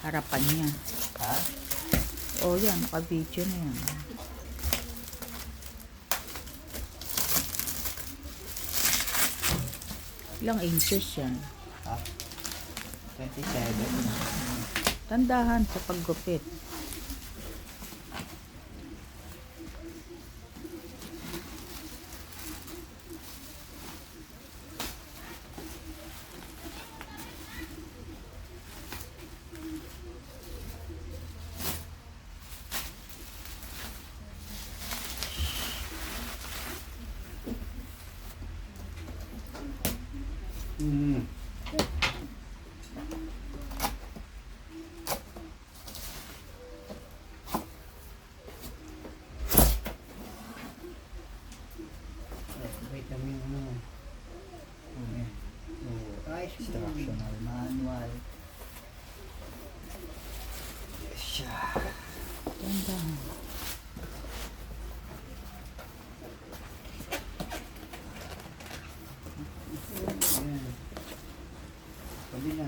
harapan niya. Ha? O yan, naka-video na yan. Ilang inches yan? Ha? 27. Tandahan sa paggupit. Vitamin ano. Instructional manual. Siya. Tandahan. Ayan. Kabila.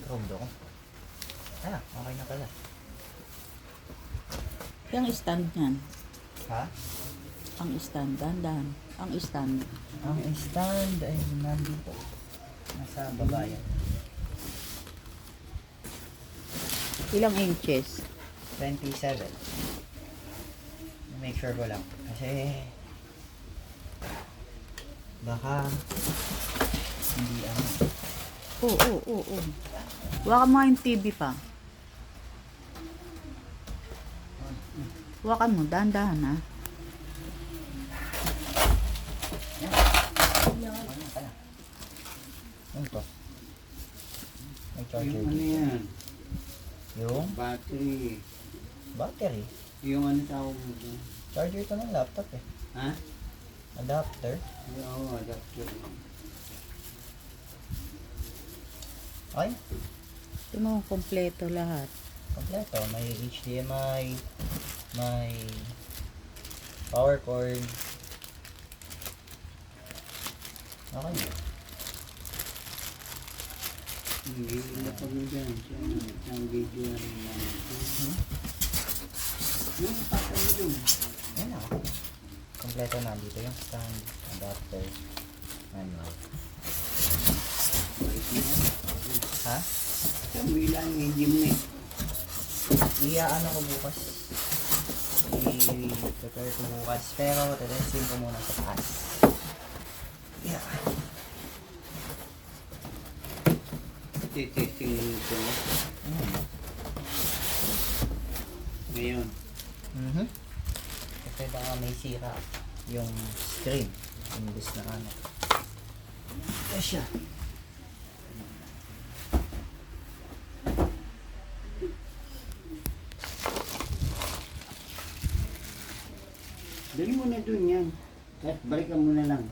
Rondo ko. Ah, okay na pala. Yung stand niyan. Ha? Ang stand. Tandahan. Ang stand. Ang stand ay nandito. Nasa baba yan. Ilang inches? 27. Make sure ko lang. Kasi baka hindi ano. Oo. Huwakan mo yung TV pa. Huwakan mo, dahan-dahan ha. Ano pala? Ano to? May charger Yung ano dito. yan? Yung Battery. battery. Yung ano tawag mo ito? Charger to ng laptop eh. Ha? Adapter. Oo, adapter. Okay. Ito mo, kompleto lahat. Kompleto. May HDMI. May power cord. Okay. Hindi na pag dyan. Siyang video na rin lang. Yung patay mo dun. Yan ako. Kompleto na dito yung stand, adapter, manual. Ha? Siyang bilang yung gym eh. Ano ko bukas. I-prepare ko bukas. Pero tatensin ko muna sa taas. Yeah. Testing ko. Ngayon. Kasi baka may sira yung screen. Imbis na ano. Siya. Dali mo na dun yan. Tapos balikan mo na lang.